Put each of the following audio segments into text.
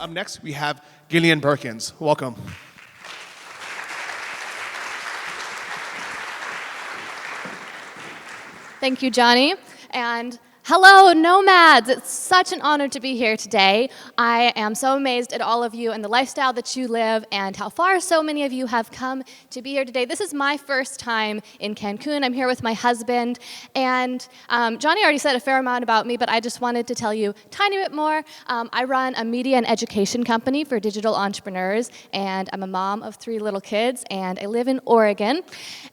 up next, we have Gillian Perkins. Welcome. Thank you, Johnny. And hello, Nomads. It's such an honor to be here today. I am so amazed at all of you and the lifestyle that you live and how far so many of you have come to be here today. This is my first time in Cancun. I'm here with my husband. And Johnny already said a fair amount about me, but I just wanted to tell you a tiny bit more. I run a media and education company for digital entrepreneurs, and I'm a mom of 3 little kids, and I live in Oregon.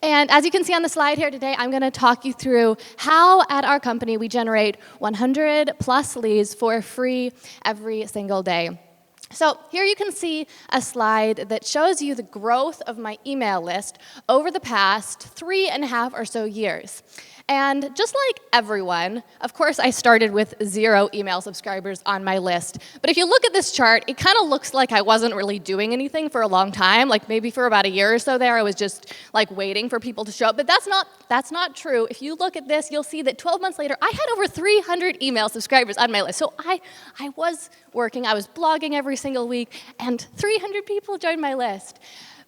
And as you can see on the slide here today, I'm going to talk you through how at our company we generate 100 plus leads for free every single day. So here you can see a slide that shows you the growth of my email list over the past 3.5 or so years. And just like everyone, of course, I started with 0 email subscribers on my list. But if you look at this chart, it kind of looks like I wasn't really doing anything for a long time, like maybe for about a year or so there, I was just like waiting for people to show up. But that's not true. If you look at this, you'll see that 12 months later, I had over 300 email subscribers on my list. So I was working, I was blogging every single week, and 300 people joined my list.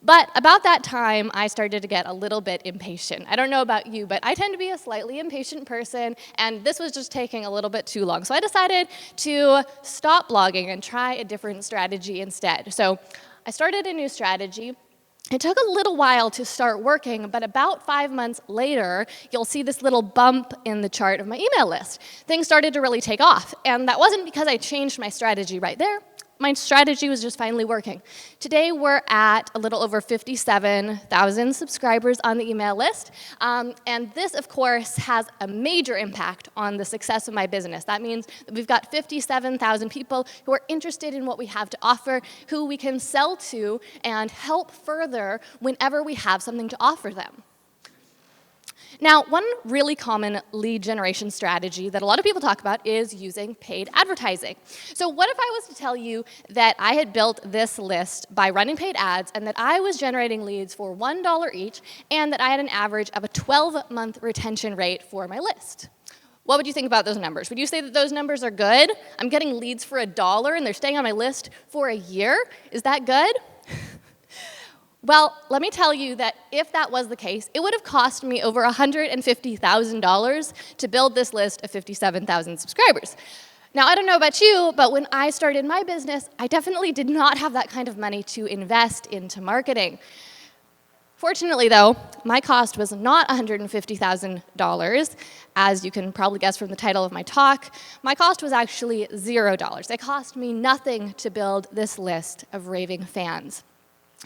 But about that time, I started to get a little bit impatient. I don't know about you, but I tend to be a slightly impatient person, and this was just taking a little bit too long. So I decided to stop blogging and try a different strategy instead. So I started a new strategy. It took a little while to start working, but about 5 months later, you'll see this little bump in the chart of my email list. Things started to really take off, and that wasn't because I changed my strategy right there. My strategy was just finally working. Today, we're at a little over 57,000 subscribers on the email list. And this, of course, has a major impact on the success of my business. That means that we've got 57,000 people who are interested in what we have to offer, who we can sell to and help further whenever we have something to offer them. Now, one really common lead generation strategy that a lot of people talk about is using paid advertising. So what if I was to tell you that I had built this list by running paid ads and that I was generating leads for $1 each and that I had an average of a 12-month retention rate for my list? What would you think about those numbers? Would you say that those numbers are good? I'm getting leads for $1 and they're staying on my list for a year. Is that good? Well, let me tell you that if that was the case, it would have cost me over $150,000 to build this list of 57,000 subscribers. Now, I don't know about you, but when I started my business, I definitely did not have that kind of money to invest into marketing. Fortunately, though, my cost was not $150,000. As you can probably guess from the title of my talk, my cost was actually $0. It cost me nothing to build this list of raving fans.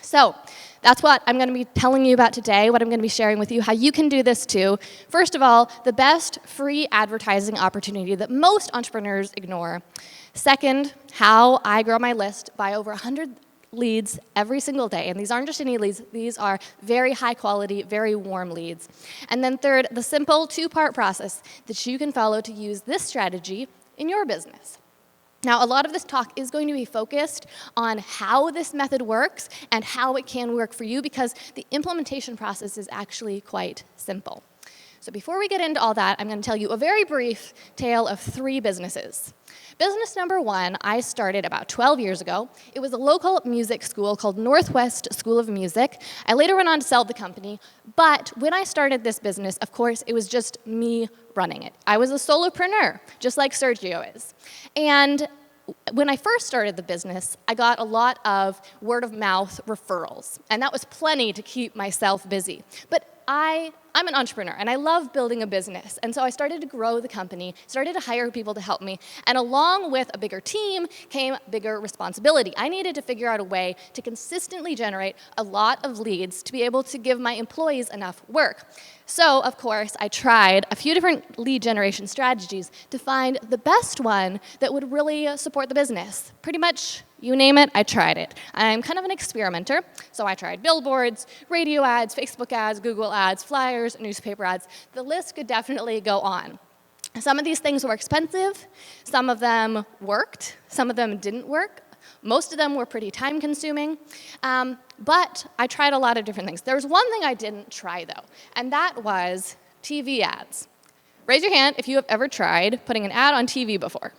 So that's what I'm going to be telling you about today, what I'm going to be sharing with you, how you can do this too. First of all, the best free advertising opportunity that most entrepreneurs ignore. Second, how I grow my list by over 100 leads every single day. And these aren't just any leads, these are very high quality, very warm leads. And then third, the simple 2-part process that you can follow to use this strategy in your business. Now, a lot of this talk is going to be focused on how this method works and how it can work for you because the implementation process is actually quite simple. So before we get into all that, I'm going to tell you a very brief tale of 3 businesses. Business number 1, I started about 12 years ago. It was a local music school called Northwest School of Music. I later went on to sell the company, but when I started this business, of course, it was just me running it. I was a solopreneur, just like Sergio is. And when I first started the business, I got a lot of word-of-mouth referrals, and that was plenty to keep myself busy. But I'm an entrepreneur, and I love building a business, and so I started to grow the company, started to hire people to help me, and along with a bigger team came bigger responsibility. I needed to figure out a way to consistently generate a lot of leads to be able to give my employees enough work. So, of course, I tried a few different lead generation strategies to find the best one that would really support the business. Pretty much, you name it, I tried it. I'm kind of an experimenter, so I tried billboards, radio ads, Facebook ads, Google ads, flyers, newspaper ads. The list could definitely go on. Some of these things were expensive, some of them worked, some of them didn't work. Most of them were pretty time-consuming, but I tried a lot of different things. There was one thing I didn't try, though, and that was TV ads. Raise your hand if you have ever tried putting an ad on TV before.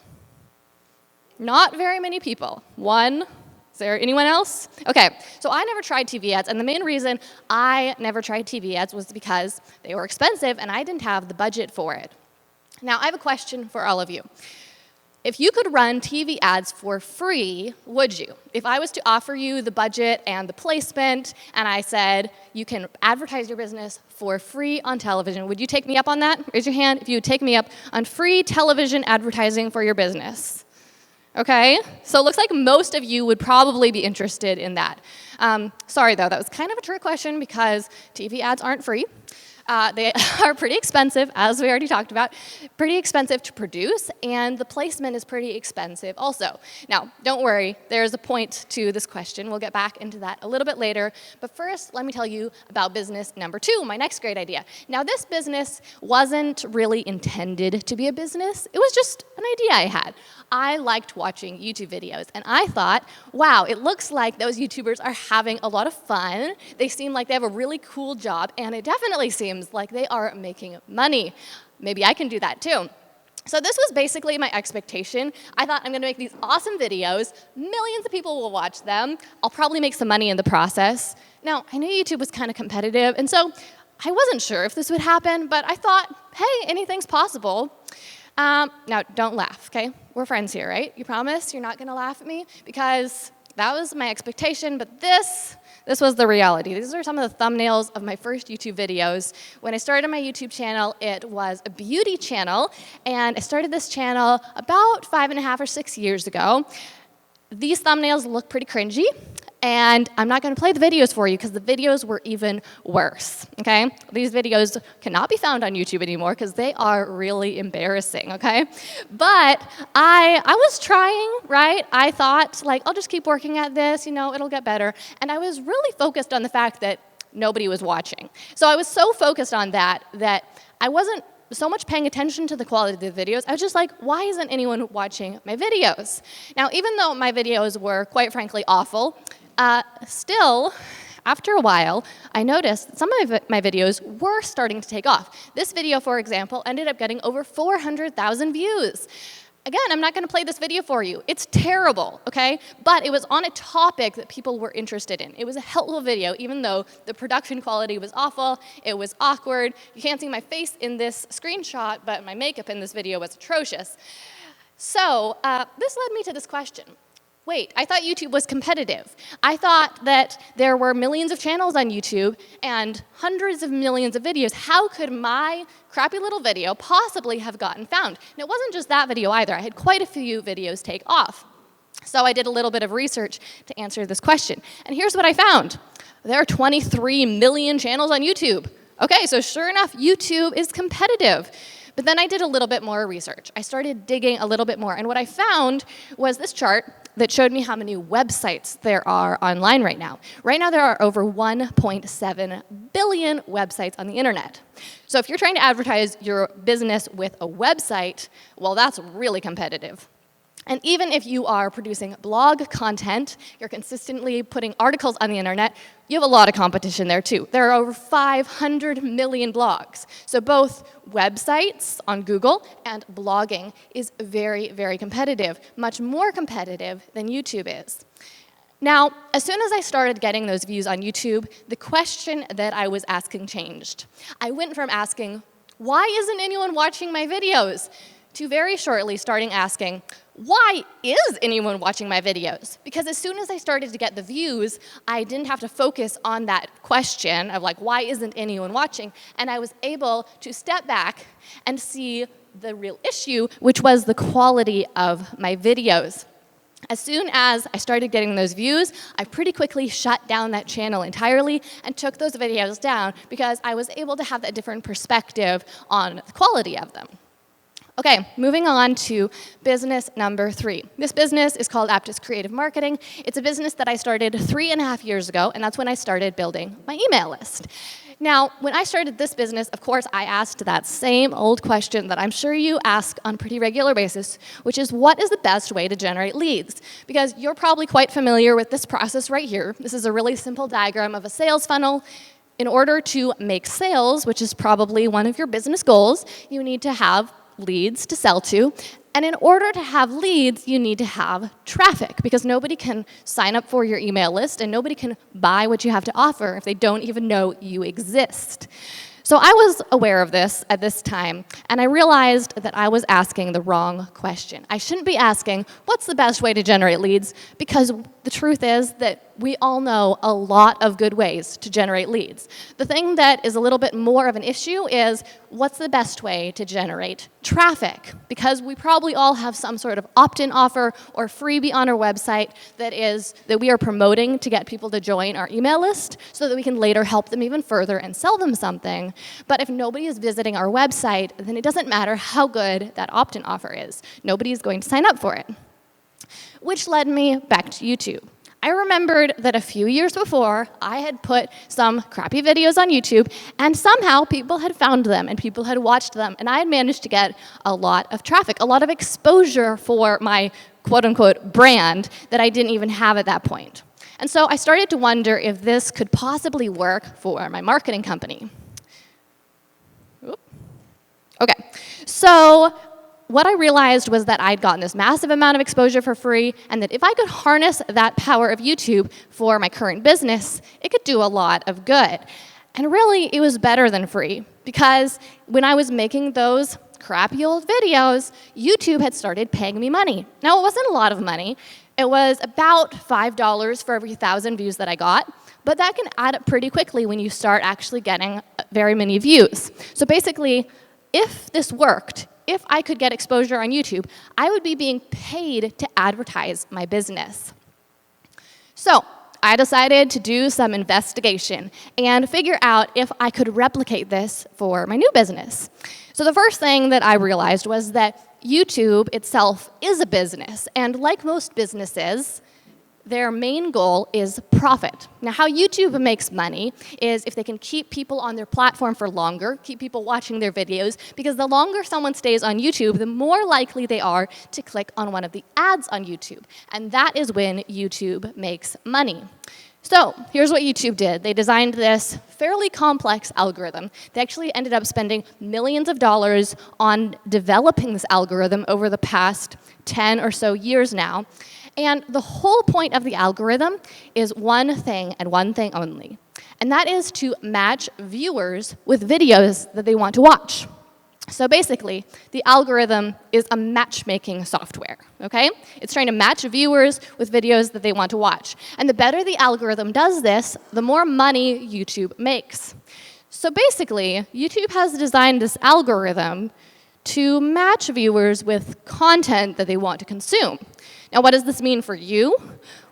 Not very many people. One. Is there anyone else? Okay, so I never tried TV ads, and the main reason I never tried TV ads was because they were expensive and I didn't have the budget for it. Now, I have a question for all of you. If you could run TV ads for free, would you? If I was to offer you the budget and the placement, and I said you can advertise your business for free on television, would you take me up on that? Raise your hand if you would take me up on free television advertising for your business. Okay, so it looks like most of you would probably be interested in that. Sorry though, that was kind of a trick question because TV ads aren't free. They are pretty expensive, as we already talked about, pretty expensive to produce, and the placement is pretty expensive also. Now, don't worry, there's a point to this question. We'll get back into that a little bit later, but first, let me tell you about business number 2, my next great idea. Now, this business wasn't really intended to be a business. It was just an idea I had. I liked watching YouTube videos, and I thought, wow, it looks like those YouTubers are having a lot of fun. They seem like they have a really cool job, and it definitely seems like they are making money. Maybe I can do that too. So this was basically my expectation. I thought I'm gonna make these awesome videos, millions of people will watch them, I'll probably make some money in the process. Now, I knew YouTube was kind of competitive, and so I wasn't sure if this would happen, but I thought, hey, anything's possible. Now, don't laugh, okay? We're friends here, right? You promise you're not gonna laugh at me? Because that was my expectation, but this was the reality. These are some of the thumbnails of my first YouTube videos. When I started my YouTube channel, it was a beauty channel, and I started this channel about 5.5 or 6 years ago. These thumbnails look pretty cringy, and I'm not going to play the videos for you because the videos were even worse, okay? These videos cannot be found on YouTube anymore because they are really embarrassing, okay? But I was trying, right? I thought, like, I'll just keep working at this, you know, it'll get better. And I was really focused on the fact that nobody was watching. So I was so focused on that I wasn't so much paying attention to the quality of the videos. I was just like, why isn't anyone watching my videos? Now, even though my videos were, quite frankly, awful, still, after a while, I noticed that some of my videos were starting to take off. This video, for example, ended up getting over 400,000 views. Again, I'm not going to play this video for you. It's terrible, okay? But it was on a topic that people were interested in. It was a helpful video, even though the production quality was awful, it was awkward. You can't see my face in this screenshot, but my makeup in this video was atrocious. So this led me to this question. Wait, I thought YouTube was competitive. I thought that there were millions of channels on YouTube and hundreds of millions of videos. How could my crappy little video possibly have gotten found? And it wasn't just that video either. I had quite a few videos take off. So I did a little bit of research to answer this question. And here's what I found. There are 23 million channels on YouTube. Okay, so sure enough, YouTube is competitive. But then I did a little bit more research. I started digging a little bit more, and what I found was this chart that showed me how many websites there are online right now. Right now there are over 1.7 billion websites on the internet. So if you're trying to advertise your business with a website, well, that's really competitive. And even if you are producing blog content, you're consistently putting articles on the internet, you have a lot of competition there too. There are over 500 million blogs. So both websites on Google and blogging is very, very competitive, much more competitive than YouTube is. Now, as soon as I started getting those views on YouTube, the question that I was asking changed. I went from asking, why isn't anyone watching my videos? To very shortly starting asking, why is anyone watching my videos? Because as soon as I started to get the views, I didn't have to focus on that question of like, why isn't anyone watching? And I was able to step back and see the real issue, which was the quality of my videos. As soon as I started getting those views, I pretty quickly shut down that channel entirely and took those videos down because I was able to have that different perspective on the quality of them. Okay, moving on to business number 3. This business is called Aptus Creative Marketing. It's a business that I started 3.5 years ago, and that's when I started building my email list. Now, when I started this business, of course, I asked that same old question that I'm sure you ask on a pretty regular basis, which is, what is the best way to generate leads? Because you're probably quite familiar with this process right here. This is a really simple diagram of a sales funnel. In order to make sales, which is probably one of your business goals, you need to have leads to sell to, And in order to have leads, you need to have traffic, because nobody can sign up for your email list and nobody can buy what you have to offer if they don't even know you exist. So I was aware of this at this time, and I realized that I was asking the wrong question. I shouldn't be asking, what's the best way to generate leads? Because the truth is that we all know a lot of good ways to generate leads. The thing that is a little bit more of an issue is, what's the best way to generate traffic? Because we probably all have some sort of opt-in offer or freebie on our website that we are promoting to get people to join our email list so that we can later help them even further and sell them something. But if nobody is visiting our website, then it doesn't matter how good that opt-in offer is. Nobody is going to sign up for it. Which led me back to YouTube. I remembered that a few years before, I had put some crappy videos on YouTube, and somehow people had found them, and people had watched them, and I had managed to get a lot of traffic, a lot of exposure for my quote-unquote brand that I didn't even have at that point. And so I started to wonder if this could possibly work for my marketing company. Okay, so what I realized was that I'd gotten this massive amount of exposure for free, and that if I could harness that power of YouTube for my current business, it could do a lot of good. And really, it was better than free, because when I was making those crappy old videos, YouTube had started paying me money. Now, it wasn't a lot of money. It was about $5 for every 1,000 views that I got, but that can add up pretty quickly when you start actually getting very many views. So basically, if this worked, if I could get exposure on YouTube, I would be being paid to advertise my business. So I decided to do some investigation and figure out if I could replicate this for my new business. So the first thing that I realized was that YouTube itself is a business, and like most businesses, their main goal is profit. Now, how YouTube makes money is if they can keep people on their platform for longer, keep people watching their videos, because the longer someone stays on YouTube, the more likely they are to click on one of the ads on YouTube. And that is when YouTube makes money. So here's what YouTube did. They designed this fairly complex algorithm. They actually ended up spending millions of dollars on developing this algorithm over the past 10 or so years now. And the whole point of the algorithm is one thing and one thing only, and that is to match viewers with videos that they want to watch. So basically, the algorithm is a matchmaking software, okay? It's trying to match viewers with videos that they want to watch. And the better the algorithm does this, the more money YouTube makes. So basically, YouTube has designed this algorithm to match viewers with content that they want to consume. Now, what does this mean for you?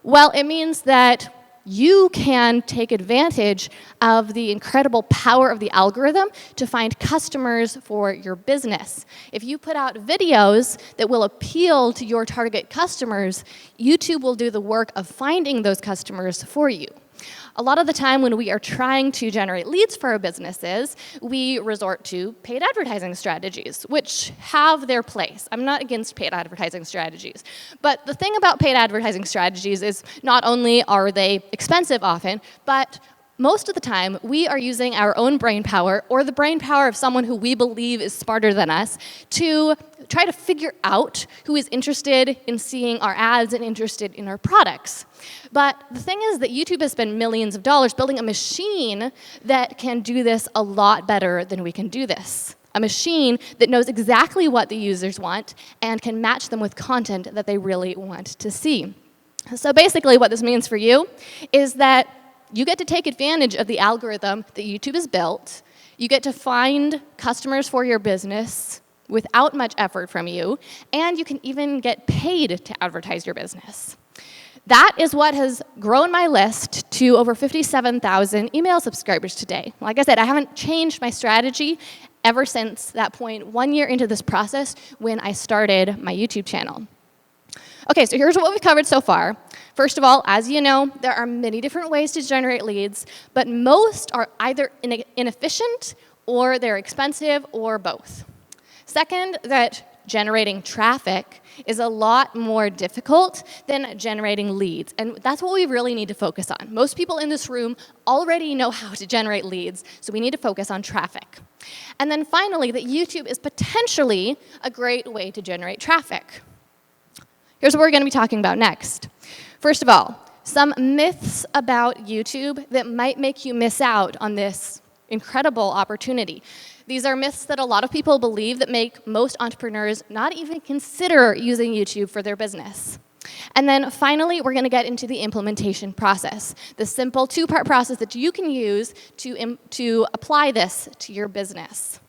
Well, it means that you can take advantage of the incredible power of the algorithm to find customers for your business. If you put out videos that will appeal to your target customers, YouTube will do the work of finding those customers for you. A lot of the time when we are trying to generate leads for our businesses, we resort to paid advertising strategies, which have their place. I'm not against paid advertising strategies. But the thing about paid advertising strategies is not only are they expensive often, but most of the time, we are using our own brain power or the brain power of someone who we believe is smarter than us to try to figure out who is interested in seeing our ads and interested in our products. But the thing is that YouTube has spent millions of dollars building a machine that can do this a lot better than we can do this. A machine that knows exactly what the users want and can match them with content that they really want to see. So basically what this means for you is that you get to take advantage of the algorithm that YouTube has built. You get to find customers for your business without much effort from you, and you can even get paid to advertise your business. That is what has grown my list to over 57,000 email subscribers today. Like I said, I haven't changed my strategy ever since that point 1 year into this process when I started my YouTube channel. Okay, so here's what we've covered so far. First of all, as you know, there are many different ways to generate leads, but most are either inefficient or they're expensive or both. Second, that generating traffic is a lot more difficult than generating leads. And that's what we really need to focus on. Most people in this room already know how to generate leads, so we need to focus on traffic. And then finally, that YouTube is potentially a great way to generate traffic. Here's what we're going to be talking about next. First of all, some myths about YouTube that might make you miss out on this incredible opportunity. These are myths that a lot of people believe that make most entrepreneurs not even consider using YouTube for their business. And then finally, we're going to get into the implementation process, the simple two-part process that you can use to apply this to your business.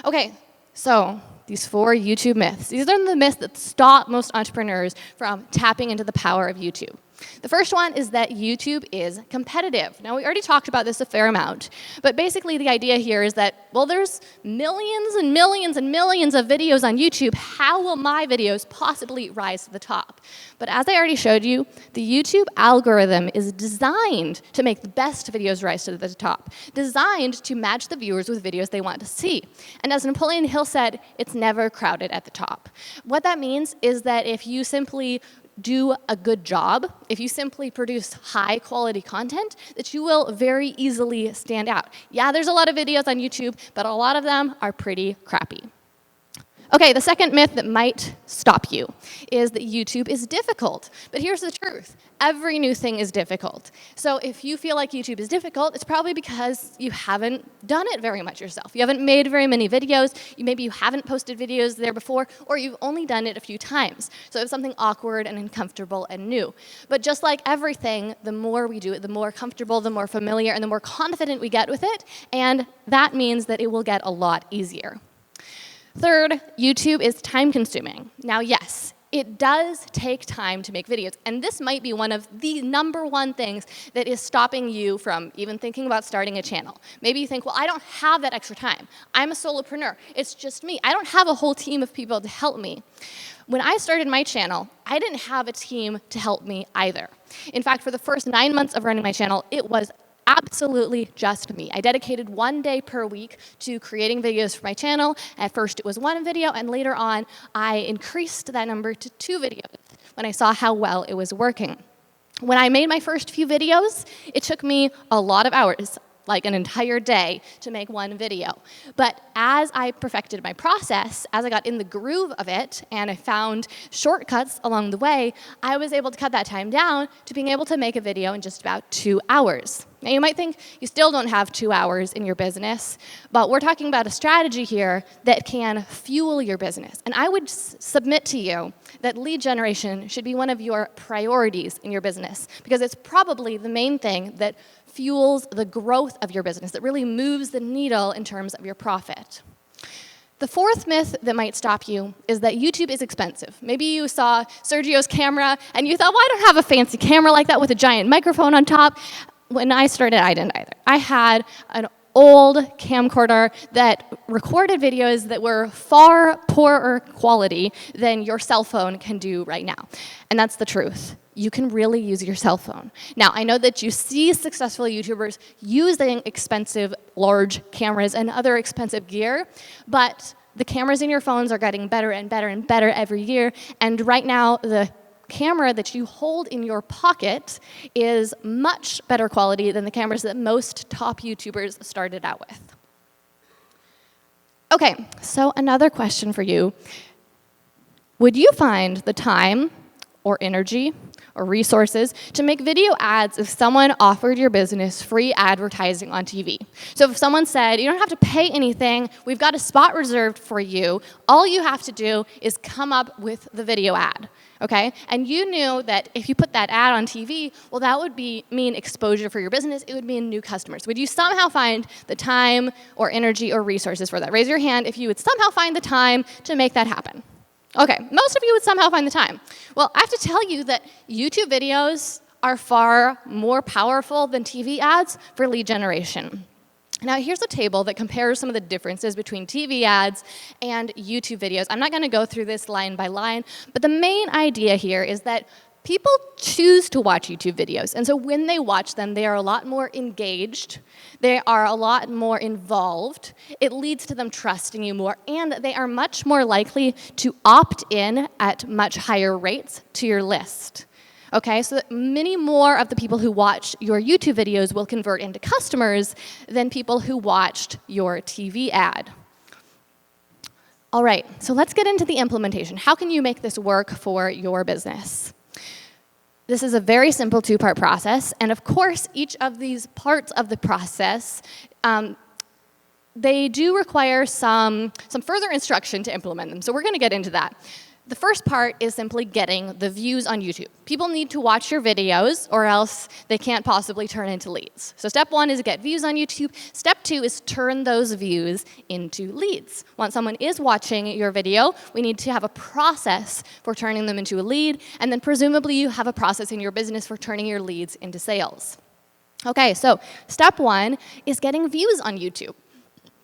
Okay, so these 4 YouTube myths. These are the myths that stop most entrepreneurs from tapping into the power of YouTube. The first one is that YouTube is competitive. Now, we already talked about this a fair amount, but basically the idea here is that, well, there's millions and millions and millions of videos on YouTube. How will my videos possibly rise to the top? But as I already showed you, the YouTube algorithm is designed to make the best videos rise to the top, designed to match the viewers with videos they want to see. And as Napoleon Hill said, it's never crowded at the top. What that means is that if you simply do a good job, if you simply produce high quality content, that you will very easily stand out. Yeah, there's a lot of videos on YouTube, but a lot of them are pretty crappy. Okay, the second myth that might stop you is that YouTube is difficult. But here's the truth. Every new thing is difficult. So if you feel like YouTube is difficult, it's probably because you haven't done it very much yourself. You haven't made very many videos. Maybe you haven't posted videos there before, or you've only done it a few times. So it's something awkward and uncomfortable and new. But just like everything, the more we do it, the more comfortable, the more familiar, and the more confident we get with it. And that means that it will get a lot easier. Third, YouTube is time-consuming. Now, yes, it does take time to make videos, and this might be one of the #1 things that is stopping you from even thinking about starting a channel. Maybe you think, well, I don't have that extra time. I'm a solopreneur. It's just me. I don't have a whole team of people to help me. When I started my channel, I didn't have a team to help me either. In fact, for the first 9 months of running my channel, it was absolutely just me. I dedicated 1 day per week to creating videos for my channel. At first it was 1 video, and later on I increased that number to 2 videos when I saw how well it was working. When I made my first few videos, it took me a lot of hours, like an entire day, to make 1 video. But as I perfected my process, as I got in the groove of it, and I found shortcuts along the way, I was able to cut that time down to being able to make a video in just about 2 hours. Now, you might think you still don't have 2 hours in your business, but we're talking about a strategy here that can fuel your business. And I would submit to you that lead generation should be one of your priorities in your business, because it's probably the main thing that fuels the growth of your business, that really moves the needle in terms of your profit. The fourth myth that might stop you is that YouTube is expensive. Maybe you saw Sergio's camera and you thought, well, I don't have a fancy camera like that with a giant microphone on top. When I started, I didn't either. I had an old camcorder that recorded videos that were far poorer quality than your cell phone can do right now. And that's the truth. You can really use your cell phone. Now, I know that you see successful YouTubers using expensive, large cameras and other expensive gear, but the cameras in your phones are getting better and better and better every year, and right now, the camera that you hold in your pocket is much better quality than the cameras that most top YouTubers started out with. Okay, so another question for you. Would you find the time or energy or resources to make video ads if someone offered your business free advertising on TV? So if someone said, you don't have to pay anything, we've got a spot reserved for you, all you have to do is come up with the video ad, okay? And you knew that if you put that ad on TV, well, that would mean exposure for your business, it would mean new customers. Would you somehow find the time or energy or resources for that? Raise your hand if you would somehow find the time to make that happen. Okay, most of you would somehow find the time. Well, I have to tell you that YouTube videos are far more powerful than TV ads for lead generation. Now, here's a table that compares some of the differences between TV ads and YouTube videos. I'm not going to go through this line by line, but the main idea here is that people choose to watch YouTube videos. And so when they watch them, they are a lot more engaged. They are a lot more involved. It leads to them trusting you more. And they are much more likely to opt in at much higher rates to your list. Okay, so many more of the people who watch your YouTube videos will convert into customers than people who watched your TV ad. All right, so let's get into the implementation. How can you make this work for your business? This is a very simple two-part process, and of course, each of these parts of the process, they do require some further instruction to implement them, so we're gonna get into that. The first part is simply getting the views on YouTube. People need to watch your videos or else they can't possibly turn into leads. So step one is get views on YouTube. Step two is turn those views into leads. Once someone is watching your video, we need to have a process for turning them into a lead, and then presumably you have a process in your business for turning your leads into sales. Okay, so step one is getting views on YouTube.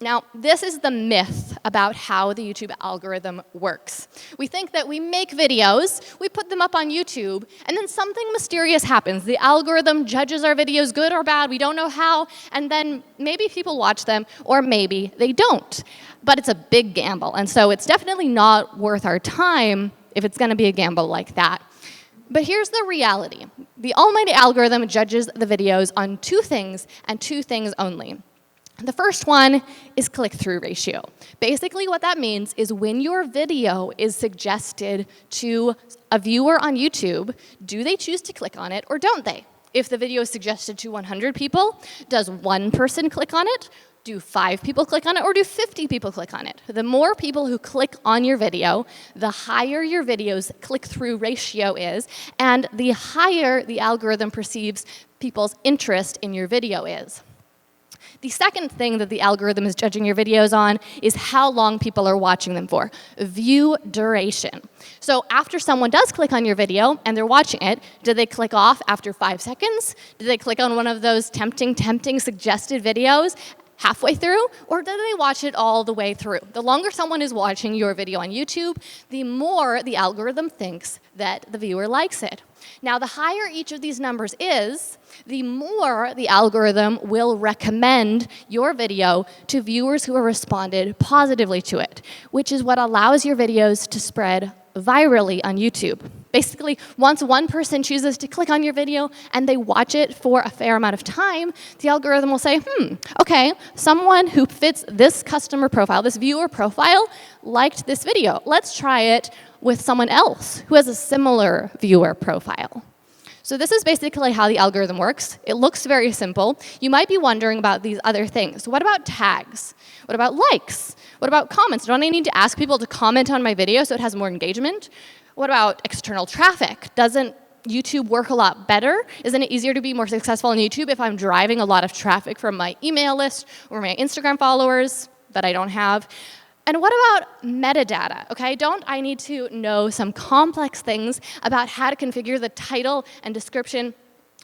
Now, this is the myth about how the YouTube algorithm works. We think that we make videos, we put them up on YouTube, and then something mysterious happens. The algorithm judges our videos good or bad, we don't know how, and then maybe people watch them, or maybe they don't. But it's a big gamble, and so it's definitely not worth our time if it's gonna be a gamble like that. But here's the reality. The almighty algorithm judges the videos on two things, and two things only. The first one is click-through ratio. Basically what that means is when your video is suggested to a viewer on YouTube, do they choose to click on it or don't they? If the video is suggested to 100 people, does one person click on it? Do 5 people click on it, or do 50 people click on it? The more people who click on your video, the higher your video's click-through ratio is, and the higher the algorithm perceives people's interest in your video is. The second thing that the algorithm is judging your videos on is how long people are watching them for. View duration. So after someone does click on your video and they're watching it, do they click off after 5 seconds? Do they click on one of those tempting suggested videos halfway through, or do they watch it all the way through? The longer someone is watching your video on YouTube, the more the algorithm thinks that the viewer likes it. Now, the higher each of these numbers is, the more the algorithm will recommend your video to viewers who have responded positively to it, which is what allows your videos to spread virally on YouTube. Basically, once one person chooses to click on your video and they watch it for a fair amount of time, the algorithm will say, okay, someone who fits this customer profile, this viewer profile, liked this video. Let's try it with someone else who has a similar viewer profile. So this is basically how the algorithm works. It looks very simple. You might be wondering about these other things. What about tags? What about likes? What about comments? Don't I need to ask people to comment on my video so it has more engagement? What about external traffic? Doesn't YouTube work a lot better? Isn't it easier to be more successful on YouTube if I'm driving a lot of traffic from my email list or my Instagram followers that I don't have? And what about metadata, okay? Don't I need to know some complex things about how to configure the title and description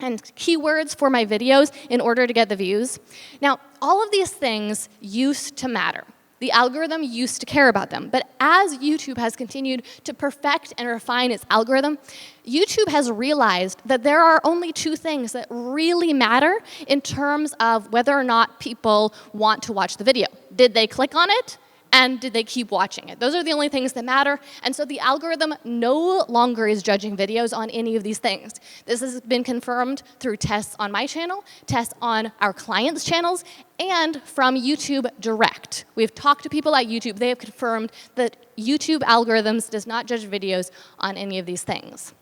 and keywords for my videos in order to get the views? Now, all of these things used to matter. The algorithm used to care about them. But as YouTube has continued to perfect and refine its algorithm, YouTube has realized that there are only two things that really matter in terms of whether or not people want to watch the video. Did they click on it? And did they keep watching it? Those are the only things that matter. And so the algorithm no longer is judging videos on any of these things. This has been confirmed through tests on my channel, tests on our clients' channels, and from YouTube Direct. We've talked to people at YouTube. They have confirmed that YouTube algorithms does not judge videos on any of these things.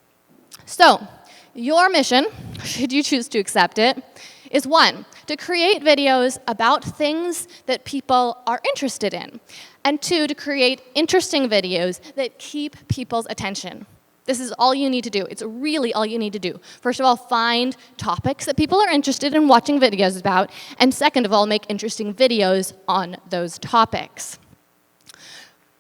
So your mission, should you choose to accept it, is 1, to create videos about things that people are interested in, and 2, to create interesting videos that keep people's attention. This is all you need to do. It's really all you need to do. First of all, find topics that people are interested in watching videos about, and second of all, make interesting videos on those topics.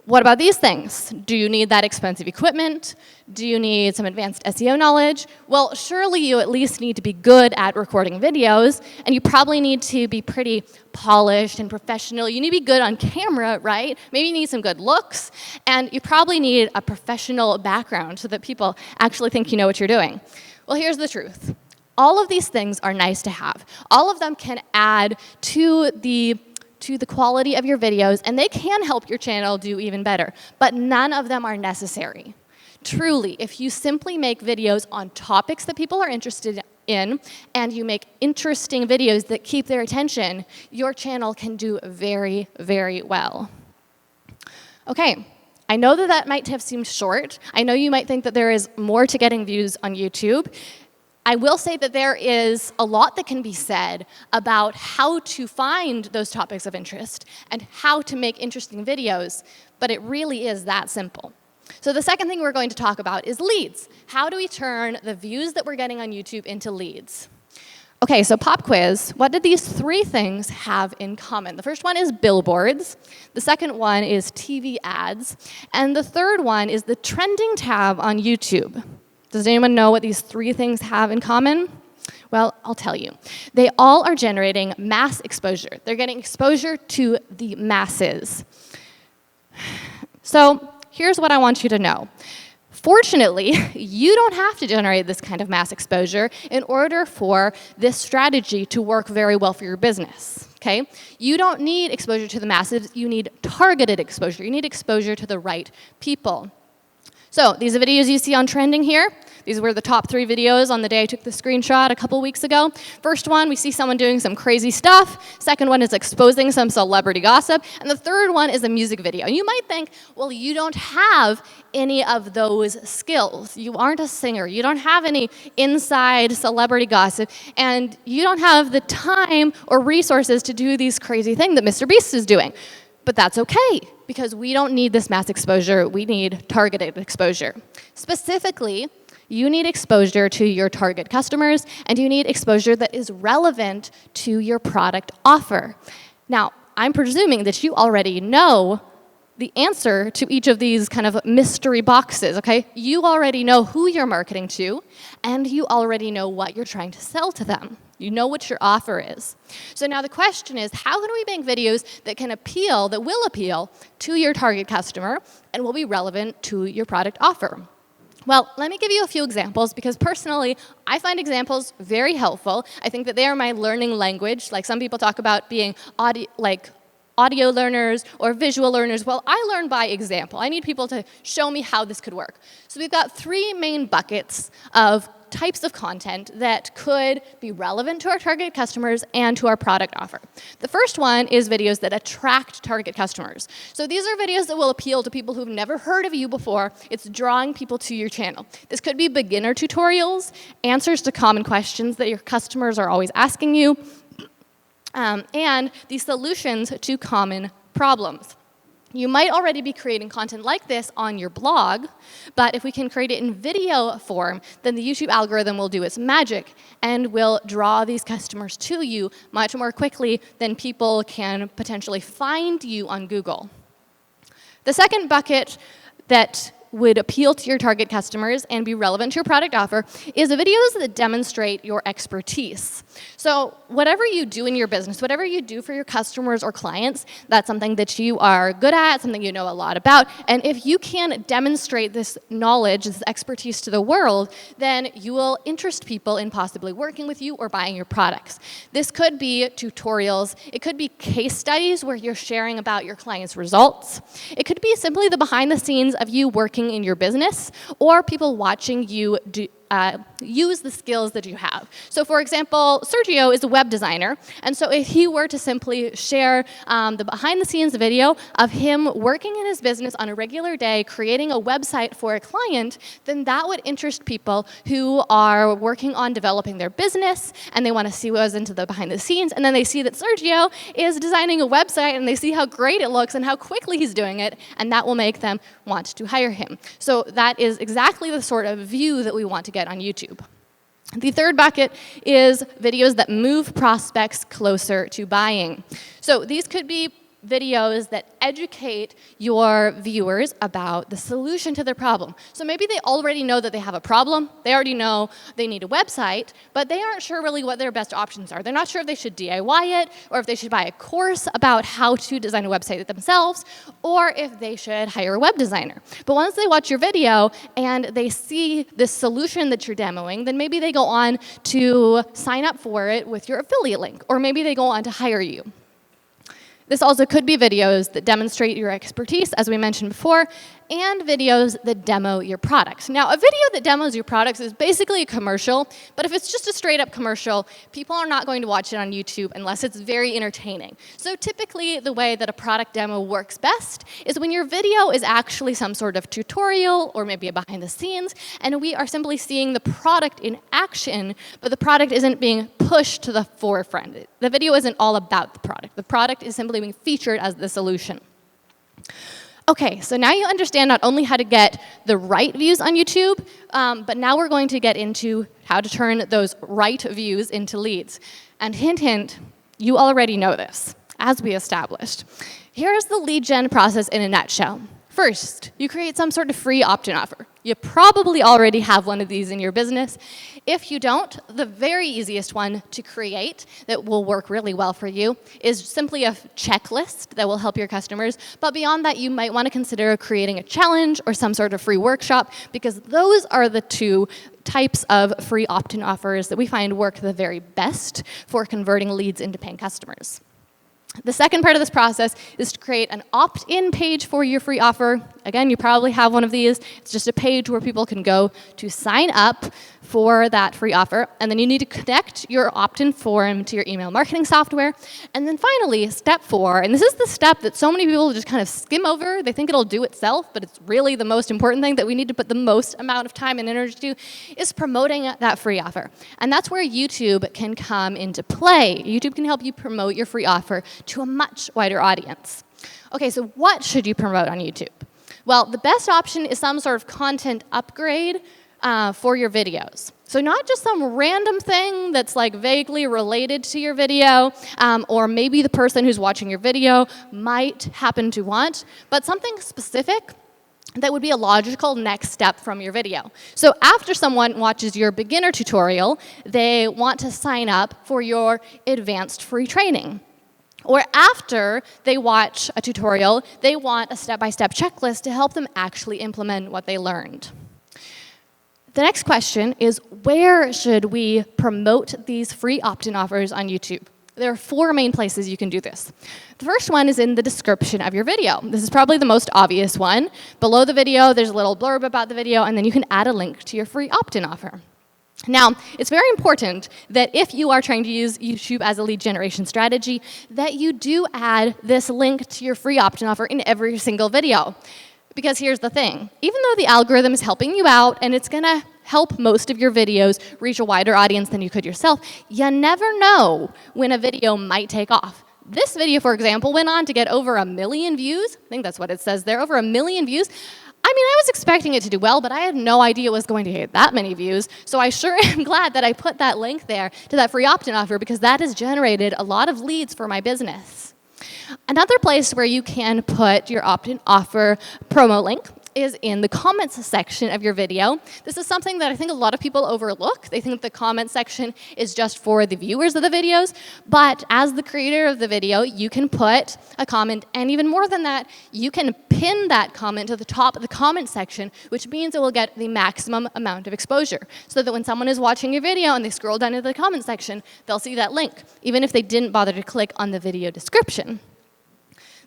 What about these things? Do you need that expensive equipment? Do you need some advanced SEO knowledge? Well, surely you at least need to be good at recording videos, and you probably need to be pretty polished and professional. You need to be good on camera, right? Maybe you need some good looks, and you probably need a professional background so that people actually think you know what you're doing. Well, here's the truth. All of these things are nice to have. All of them can add to the quality of your videos, and they can help your channel do even better, but none of them are necessary. Truly, if you simply make videos on topics that people are interested in, and you make interesting videos that keep their attention, your channel can do very, very well. Okay, I know that that might have seemed short. I know you might think that there is more to getting views on YouTube. I will say that there is a lot that can be said about how to find those topics of interest and how to make interesting videos, but it really is that simple. So the second thing we're going to talk about is leads. How do we turn the views that we're getting on YouTube into leads? Okay, so pop quiz. What did these three things have in common? The first one is billboards. The second one is TV ads. And the third one is the trending tab on YouTube. Does anyone know what these three things have in common? Well, I'll tell you. They all are generating mass exposure. They're getting exposure to the masses. So here's what I want you to know. Fortunately, you don't have to generate this kind of mass exposure in order for this strategy to work very well for your business. Okay? You don't need exposure to the masses. You need targeted exposure. You need exposure to the right people. So these are videos you see on trending here. These were the top 3 videos on the day I took the screenshot a couple weeks ago. First one, we see someone doing some crazy stuff. Second one is exposing some celebrity gossip. And the third one is a music video. And you might think, well, you don't have any of those skills. You aren't a singer. You don't have any inside celebrity gossip. And you don't have the time or resources to do these crazy things that Mr. Beast is doing. But that's okay, because we don't need this mass exposure. We need targeted exposure. Specifically, you need exposure to your target customers, and you need exposure that is relevant to your product offer. Now, I'm presuming that you already know the answer to each of these kind of mystery boxes, okay? You already know who you're marketing to, and you already know what you're trying to sell to them. You know what your offer is. So now the question is, how can we make videos that will appeal to your target customer and will be relevant to your product offer? Well, let me give you a few examples, because personally, I find examples very helpful. I think that they are my learning language. Like some people talk about being audio learners or visual learners. Well, I learn by example. I need people to show me how this could work. So we've got 3 main buckets of types of content that could be relevant to our target customers and to our product offer. The first one is videos that attract target customers. So these are videos that will appeal to people who've never heard of you before. It's drawing people to your channel. This could be beginner tutorials, answers to common questions that your customers are always asking you, and the solutions to common problems. You might already be creating content like this on your blog, but if we can create it in video form, then the YouTube algorithm will do its magic and will draw these customers to you much more quickly than people can potentially find you on Google. The second bucket that would appeal to your target customers and be relevant to your product offer is the videos that demonstrate your expertise. So whatever you do in your business, whatever you do for your customers or clients, that's something that you are good at, something you know a lot about. And if you can demonstrate this knowledge, this expertise to the world, then you will interest people in possibly working with you or buying your products. This could be tutorials. It could be case studies where you're sharing about your clients' results. It could be simply the behind the scenes of you working in your business, or people watching you use the skills that you have. So for example, Sergio is a web designer, and so if he were to simply share the behind the scenes video of him working in his business on a regular day, creating a website for a client, then that would interest people who are working on developing their business, and they want to see what goes into the behind the scenes, and then they see that Sergio is designing a website, and they see how great it looks and how quickly he's doing it, and that will make them want to hire him. So that is exactly the sort of view that we want to get on YouTube. The third bucket is videos that move prospects closer to buying. So these could be videos that educate your viewers about the solution to their problem. So maybe they already know that they have a problem, they already know they need a website, but they aren't sure really what their best options are. They're not sure if they should DIY it, or if they should buy a course about how to design a website themselves, or if they should hire a web designer. But once they watch your video and they see the solution that you're demoing, then maybe they go on to sign up for it with your affiliate link, or maybe they go on to hire you. This also could be videos that demonstrate your expertise, as we mentioned before, and videos that demo your products. Now, a video that demos your products is basically a commercial, but if it's just a straight-up commercial, people are not going to watch it on YouTube unless it's very entertaining. So typically, the way that a product demo works best is when your video is actually some sort of tutorial or maybe a behind the scenes, and we are simply seeing the product in action, but the product isn't being pushed to the forefront. The video isn't all about the product. The product is simply being featured as the solution. Okay, so now you understand not only how to get the right views on YouTube, but now we're going to get into how to turn those right views into leads. And hint, hint, you already know this, as we established. Here's the lead gen process in a nutshell. First, you create some sort of free opt-in offer. You probably already have one of these in your business. If you don't, the very easiest one to create that will work really well for you is simply a checklist that will help your customers. But beyond that, you might want to consider creating a challenge or some sort of free workshop, because those are the two types of free opt-in offers that we find work the very best for converting leads into paying customers. The second part of this process is to create an opt-in page for your free offer. Again, you probably have one of these. It's just a page where people can go to sign up for that free offer. And then you need to connect your opt-in form to your email marketing software. And then finally, step 4, and this is the step that so many people just kind of skim over. They think it'll do itself, but it's really the most important thing that we need to put the most amount of time and energy to, is promoting that free offer. And that's where YouTube can come into play. YouTube can help you promote your free offer to a much wider audience. Okay, so what should you promote on YouTube? Well, the best option is some sort of content upgrade for your videos. So not just some random thing that's like vaguely related to your video, or maybe the person who's watching your video might happen to want, but something specific that would be a logical next step from your video. So after someone watches your beginner tutorial, they want to sign up for your advanced free training. Or after they watch a tutorial, they want a step-by-step checklist to help them actually implement what they learned. The next question is, where should we promote these free opt-in offers on YouTube? There are 4 main places you can do this. The first one is in the description of your video. This is probably the most obvious one. Below the video, there's a little blurb about the video, and then you can add a link to your free opt-in offer. Now, it's very important that if you are trying to use YouTube as a lead generation strategy, that you do add this link to your free opt-in offer in every single video. Because here's the thing, even though the algorithm is helping you out and it's gonna help most of your videos reach a wider audience than you could yourself, you never know when a video might take off. This video, for example, went on to get over 1 million views. I think that's what it says there, over 1 million views. I mean, I was expecting it to do well, but I had no idea it was going to get that many views. So I sure am glad that I put that link there to that free opt-in offer, because that has generated a lot of leads for my business. Another place where you can put your opt-in offer promo link is in the comments section of your video. This is something that I think a lot of people overlook. They think the comment section is just for the viewers of the videos, but as the creator of the video, you can put a comment, and even more than that, you can pin that comment to the top of the comment section, which means it will get the maximum amount of exposure, so that when someone is watching your video and they scroll down to the comment section, they'll see that link, even if they didn't bother to click on the video description.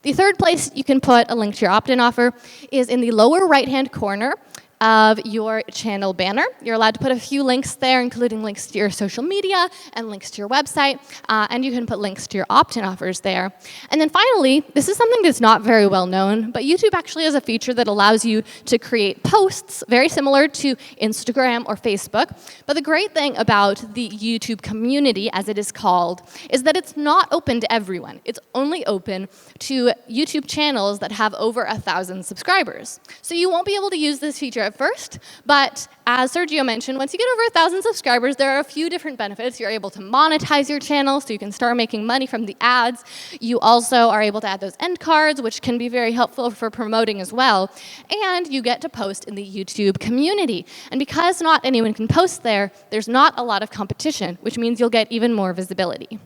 The third place you can put a link to your opt-in offer is in the lower right-hand corner of your channel banner. You're allowed to put a few links there, including links to your social media and links to your website, and you can put links to your opt-in offers there. And then finally, this is something that's not very well known, but YouTube actually has a feature that allows you to create posts very similar to Instagram or Facebook. But the great thing about the YouTube community, as it is called, is that it's not open to everyone. It's only open to YouTube channels that have over 1,000 subscribers. So you won't be able to use this feature at first, but as Sergio mentioned, once you get over 1,000 subscribers, there are a few different benefits. You're able to monetize your channel, so you can start making money from the ads. You also are able to add those end cards, which can be very helpful for promoting as well. And you get to post in the YouTube community. And because not anyone can post there, there's not a lot of competition, which means you'll get even more visibility.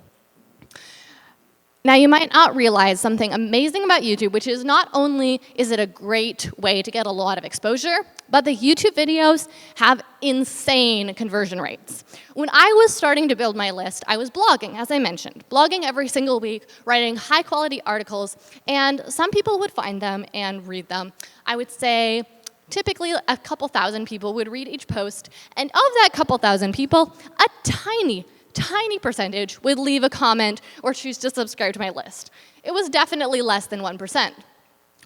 Now, you might not realize something amazing about YouTube, which is not only is it a great way to get a lot of exposure, but the YouTube videos have insane conversion rates. When I was starting to build my list, I was blogging, as I mentioned, blogging every single week, writing high-quality articles, and some people would find them and read them. I would say typically a couple thousand people would read each post, and of that couple thousand people, a tiny percentage would leave a comment or choose to subscribe to my list. It was definitely less than 1%.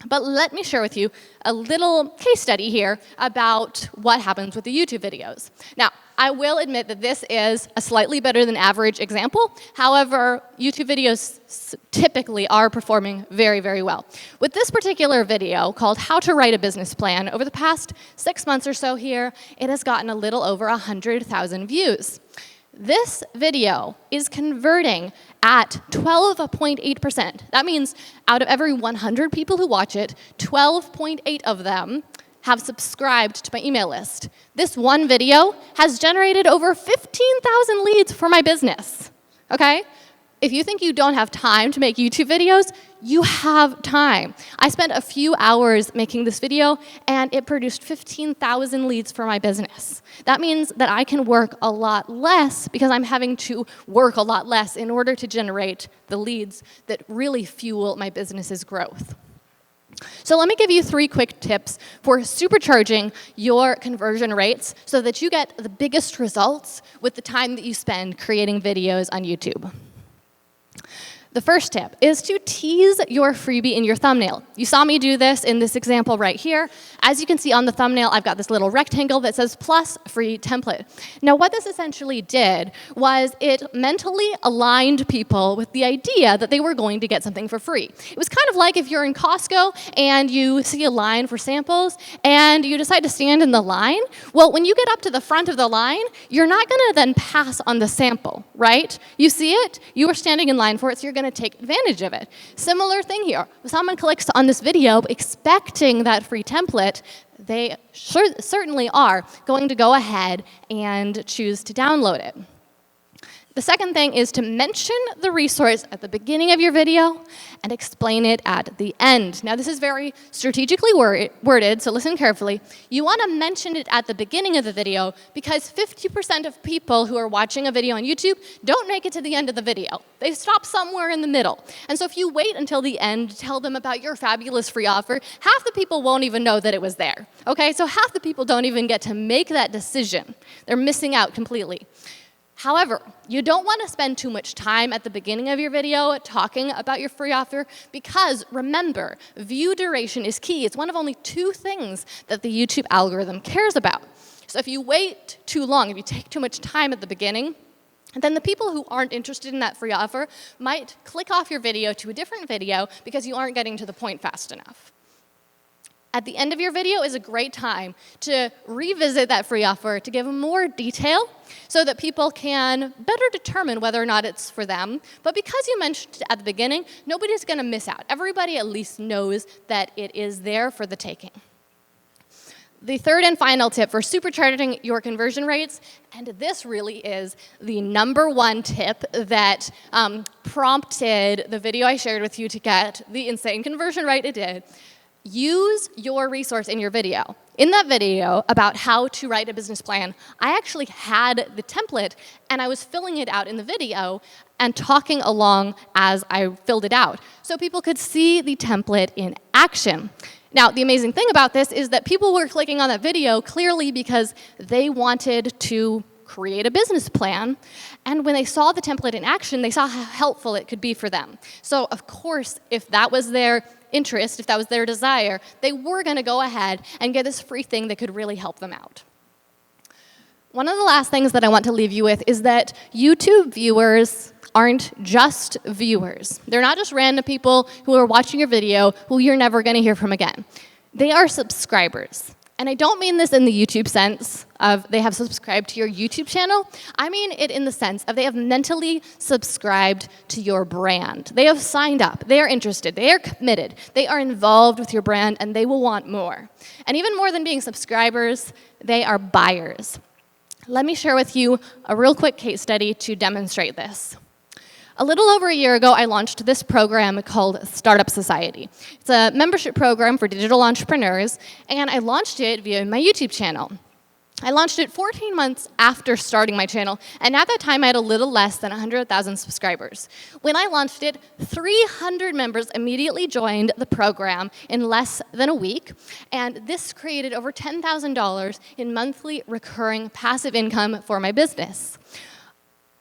But let me share with you a little case study here about what happens with the YouTube videos. Now, I will admit that this is a slightly better than average example. However, YouTube videos typically are performing very, very well. With this particular video called How to Write a Business Plan, over the past 6 months or so here, it has gotten a little over 100,000 views. This video is converting at 12.8%. That means out of every 100 people who watch it, 12.8 of them have subscribed to my email list. This one video has generated over 15,000 leads for my business, okay? If you think you don't have time to make YouTube videos, you have time. I spent a few hours making this video, and it produced 15,000 leads for my business. That means that I can work a lot less because I'm having to work a lot less in order to generate the leads that really fuel my business's growth. So let me give you 3 quick tips for supercharging your conversion rates so that you get the biggest results with the time that you spend creating videos on YouTube. The first tip is to tease your freebie in your thumbnail. You saw me do this in this example right here. As you can see on the thumbnail, I've got this little rectangle that says plus free template. Now, what this essentially did was it mentally aligned people with the idea that they were going to get something for free. It was kind of like if you're in Costco and you see a line for samples and you decide to stand in the line. Well, when you get up to the front of the line, you're not going to then pass on the sample, right? You see it, you are standing in line for it, so you're going to take advantage of it. Similar thing here. If someone clicks on this video expecting that free template, they certainly are going to go ahead and choose to download it. The second thing is to mention the resource at the beginning of your video and explain it at the end. Now, this is very strategically worded, so listen carefully. You want to mention it at the beginning of the video because 50% of people who are watching a video on YouTube don't make it to the end of the video. They stop somewhere in the middle. And so if you wait until the end to tell them about your fabulous free offer, half the people won't even know that it was there. Okay, so half the people don't even get to make that decision. They're missing out completely. However, you don't want to spend too much time at the beginning of your video talking about your free offer because, remember, view duration is key. It's one of only 2 things that the YouTube algorithm cares about. So if you wait too long, if you take too much time at the beginning, then the people who aren't interested in that free offer might click off your video to a different video because you aren't getting to the point fast enough. At the end of your video is a great time to revisit that free offer to give more detail so that people can better determine whether or not it's for them. But because you mentioned it at the beginning, nobody's going to miss out. Everybody at least knows that it is there for the taking. The third and final tip for supercharging your conversion rates, and this really is the #1 tip that prompted the video I shared with you to get the insane conversion rate it did. Use your resource in your video. In that video about how to write a business plan, I actually had the template and I was filling it out in the video and talking along as I filled it out. So people could see the template in action. Now, the amazing thing about this is that people were clicking on that video clearly because they wanted to create a business plan, and when they saw the template in action, they saw how helpful it could be for them. So, of course, if that was their interest, if that was their desire, they were going to go ahead and get this free thing that could really help them out. One of the last things that I want to leave you with is that YouTube viewers aren't just viewers. They're not just random people who are watching your video who you're never going to hear from again. They are subscribers. And I don't mean this in the YouTube sense of they have subscribed to your YouTube channel. I mean it in the sense of they have mentally subscribed to your brand. They have signed up. They are interested. They are committed. They are involved with your brand, and they will want more. And even more than being subscribers, they are buyers. Let me share with you a real quick case study to demonstrate this. A little over a year ago, I launched this program called Startup Society. It's a membership program for digital entrepreneurs, and I launched it via my YouTube channel. I launched it 14 months after starting my channel, and at that time, I had a little less than 100,000 subscribers. When I launched it, 300 members immediately joined the program in less than a week, and this created over $10,000 in monthly recurring passive income for my business.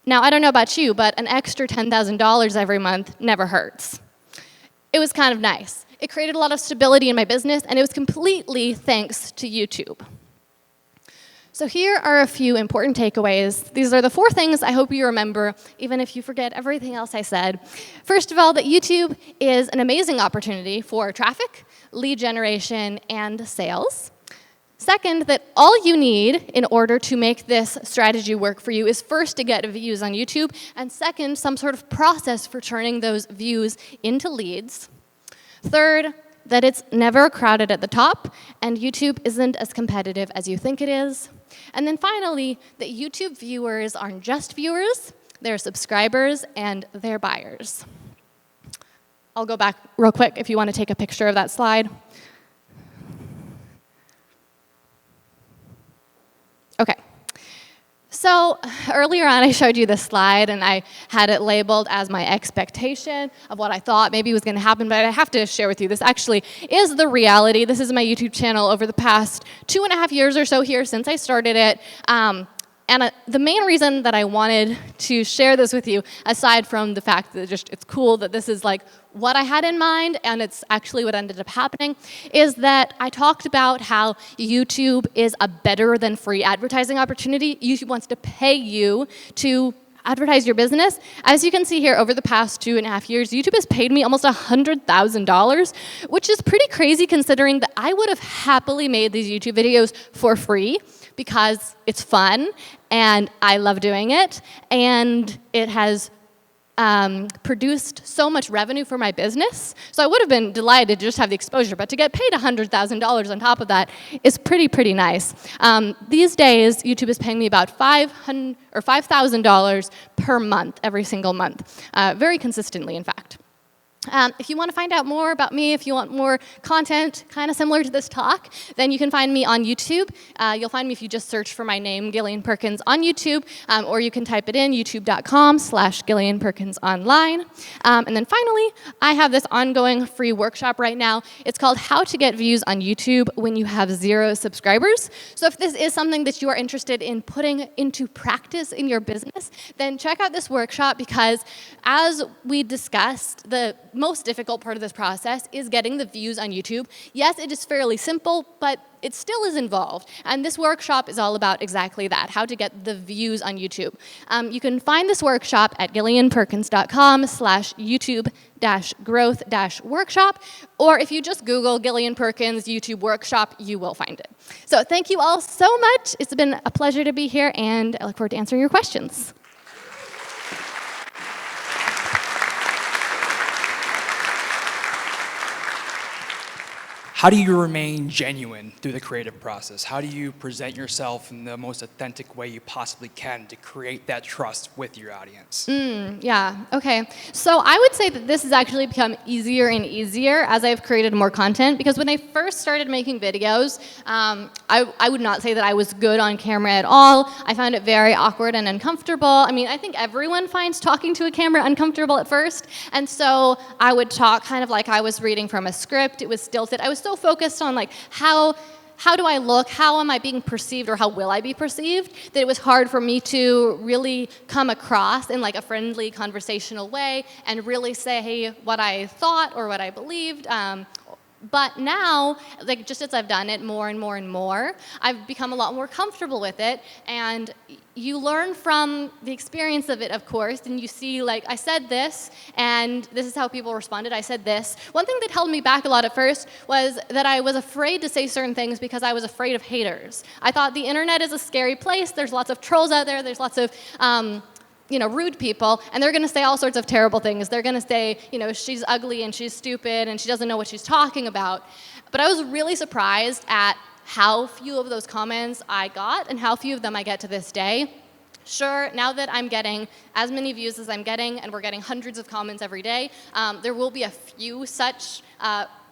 Now, I don't know about you, but an extra $10,000 every month never hurts. It was kind of nice. It created a lot of stability in my business, and it was completely thanks to YouTube. So here are a few important takeaways. These are the 4 things I hope you remember, even if you forget everything else I said. First of all, that YouTube is an amazing opportunity for traffic, lead generation, and sales. Second, that all you need in order to make this strategy work for you is first to get views on YouTube, and second, some sort of process for turning those views into leads. Third, that it's never crowded at the top, and YouTube isn't as competitive as you think it is. And then finally, that YouTube viewers aren't just viewers, they're subscribers, and they're buyers. I'll go back real quick if you want to take a picture of that slide. Okay. So earlier on, I showed you this slide, and I had it labeled as my expectation of what I thought maybe was going to happen, but I have to share with you, this actually is the reality. This is my YouTube channel over the past 2.5 years or so here since I started it. And the main reason that I wanted to share this with you, aside from the fact that it's cool that this is like what I had in mind, and it's actually what ended up happening, is that I talked about how YouTube is a better than free advertising opportunity. YouTube wants to pay you to advertise your business. As you can see here, over the past 2.5 years, YouTube has paid me almost $100,000, which is pretty crazy considering that I would have happily made these YouTube videos for free because it's fun and I love doing it, and it has produced so much revenue for my business. So I would have been delighted to just have the exposure, but to get paid $100,000 on top of that is pretty nice. These days, YouTube is paying me about $5,000 per month, every single month, very consistently, in fact. If you want to find out more about me, if you want more content kind of similar to this talk, then you can find me on YouTube. You'll find me if you just search for my name, Gillian Perkins, on YouTube, or you can type it in, youtube.com/Gillian Perkins online. And then finally, I have this ongoing free workshop right now. It's called How to Get Views on YouTube When You Have 0 Subscribers. So if this is something that you are interested in putting into practice in your business, then check out this workshop, because as we discussed, the most difficult part of this process is getting the views on YouTube. Yes, it is fairly simple, but it still is involved. And this workshop is all about exactly that, how to get the views on YouTube. You can find this workshop at gillianperkins.com/YouTube-growth-workshop, or if you just Google Gillian Perkins YouTube workshop, you will find it. So thank you all so much. It's been a pleasure to be here, and I look forward to answering your questions. How do you remain genuine through the creative process? How do you present yourself in the most authentic way you possibly can to create that trust with your audience? Yeah, okay. So I would say that this has actually become easier and easier as I've created more content, because when I first started making videos, I would not say that I was good on camera at all. I found it very awkward and uncomfortable. I mean, I think everyone finds talking to a camera uncomfortable at first, and so I would talk kind of like I was reading from a script. It was stilted. I was so focused on like how do I look, how am I being perceived, or how will I be perceived, that it was hard for me to really come across in like a friendly conversational way and really say what I thought or what I believed, But now, like just as I've done it more and more and more, I've become a lot more comfortable with it. And you learn from the experience of it, of course, and you see, like, I said this, and this is how people responded. I said this. One thing that held me back a lot at first was that I was afraid to say certain things because I was afraid of haters. I thought the internet is a scary place. There's lots of trolls out there. There's lots of rude people, and they're going to say all sorts of terrible things. They're going to say, she's ugly and she's stupid and she doesn't know what she's talking about. But I was really surprised at how few of those comments I got and how few of them I get to this day. Sure, now that I'm getting as many views as I'm getting, and we're getting hundreds of comments every day, there will be a few such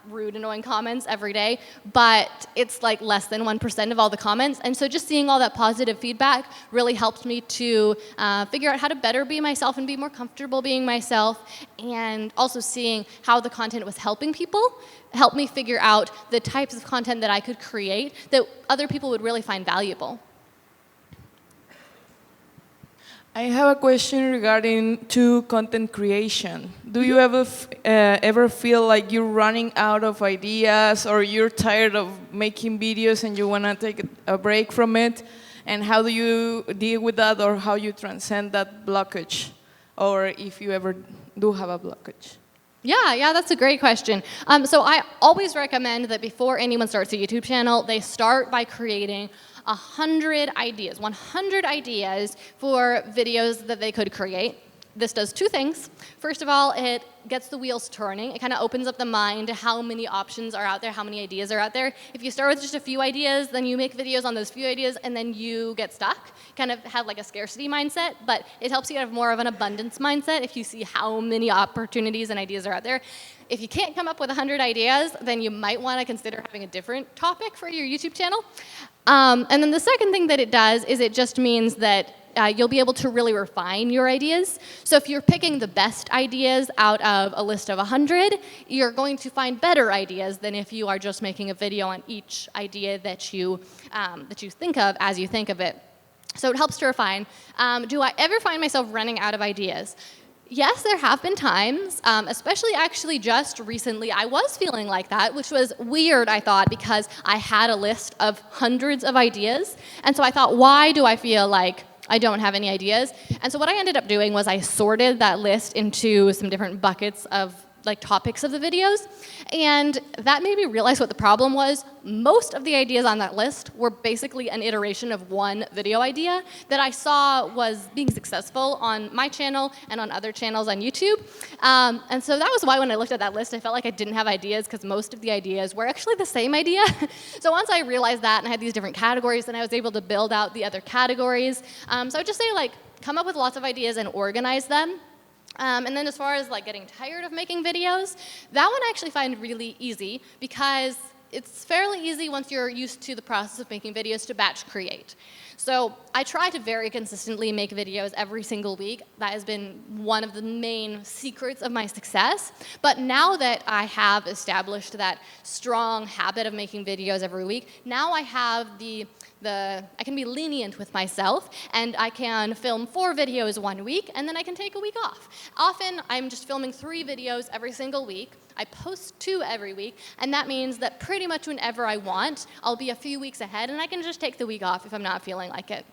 rude, annoying comments every day, but it's like less than 1% of all the comments. And so just seeing all that positive feedback really helped me to figure out how to better be myself and be more comfortable being myself, and also seeing how the content was helping people helped me figure out the types of content that I could create that other people would really find valuable. I have a question regarding to content creation. Do you ever feel like you're running out of ideas, or you're tired of making videos and you want to take a break from it? And how do you deal with that, or how you transcend that blockage, or if you ever do have a blockage? Yeah, that's a great question. So I always recommend that before anyone starts a YouTube channel, they start by creating 100 ideas for videos that they could create. This does two things. First of all, it gets the wheels turning. It kind of opens up the mind to how many options are out there, how many ideas are out there. If you start with just a few ideas, then you make videos on those few ideas, and then you get stuck. Kind of have like a scarcity mindset, but it helps you have more of an abundance mindset if you see how many opportunities and ideas are out there. If you can't come up with 100 ideas, then you might want to consider having a different topic for your YouTube channel. And then the second thing that it does is it just means that you'll be able to really refine your ideas. So if you're picking the best ideas out of a list of 100, you're going to find better ideas than if you are just making a video on each idea that you think of as you think of it. So it helps to refine. Do I ever find myself running out of ideas? Yes, there have been times, especially actually just recently, I was feeling like that, which was weird, I thought, because I had a list of hundreds of ideas. And so I thought, why do I feel like I don't have any ideas? And so what I ended up doing was I sorted that list into some different buckets of like topics of the videos, and that made me realize what the problem was. Most of the ideas on that list were basically an iteration of one video idea that I saw was being successful on my channel and on other channels on YouTube. And so that was why when I looked at that list, I felt like I didn't have ideas, because most of the ideas were actually the same idea. So once I realized that and I had these different categories, then I was able to build out the other categories. So I would just say, like, come up with lots of ideas and organize them. And then as far as like getting tired of making videos, that one I actually find really easy, because it's fairly easy once you're used to the process of making videos to batch create. So I try to very consistently make videos every single week. That has been one of the main secrets of my success. But now that I have established that strong habit of making videos every week, now I have I can be lenient with myself, and I can film 4 videos one week, and then I can take a week off. Often, I'm just filming 3 videos every single week. I post 2 every week, and that means that pretty much whenever I want, I'll be a few weeks ahead, and I can just take the week off if I'm not feeling like it.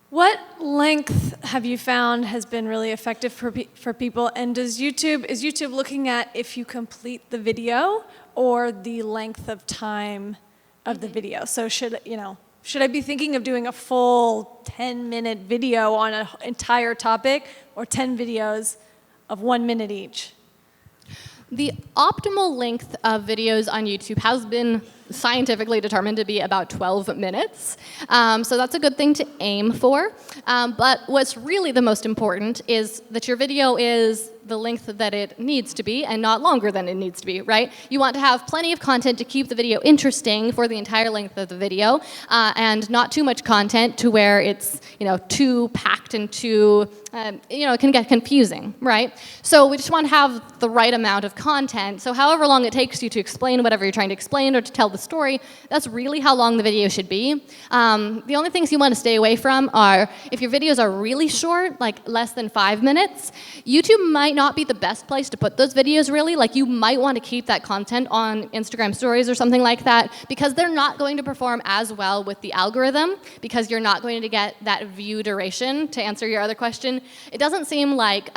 What length have you found has been really effective for people? And is YouTube looking at if you complete the video or the length of time of the video? So should I be thinking of doing a full 10-minute video on an entire topic, or 10 videos of 1 minute each? The optimal length of videos on YouTube has been scientifically determined to be about 12 minutes. So that's a good thing to aim for. But what's really the most important is that your video is the length that it needs to be and not longer than it needs to be, right? You want to have plenty of content to keep the video interesting for the entire length of the video, and not too much content to where it's too packed and too it can get confusing, right? So we just want to have the right amount of content. So however long it takes you to explain whatever you're trying to explain or to tell the story, that's really how long the video should be. The only things you want to stay away from are if your videos are really short, like less than 5 minutes, YouTube might not be the best place to put those videos really. Like you might want to keep that content on Instagram stories or something like that because they're not going to perform as well with the algorithm because you're not going to get that view duration. To answer your other question, it doesn't seem like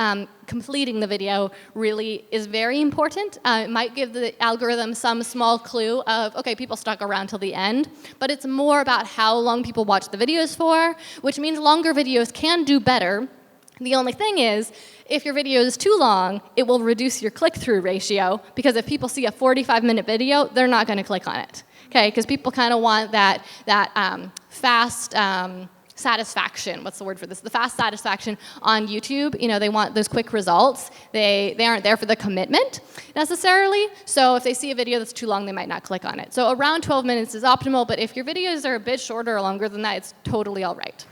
completing the video really is very important. It might give the algorithm some small clue of, okay, people stuck around till the end, but it's more about how long people watch the videos for, which means longer videos can do better. The only thing is, if your video is too long, it will reduce your click-through ratio because if people see a 45-minute video, they're not going to click on it, okay? Because people kind of want that fast satisfaction. What's the word for this? The fast satisfaction on YouTube. You know, they want those quick results. They aren't there for the commitment necessarily. So if they see a video that's too long, they might not click on it. So around 12 minutes is optimal, but if your videos are a bit shorter or longer than that, it's totally all right.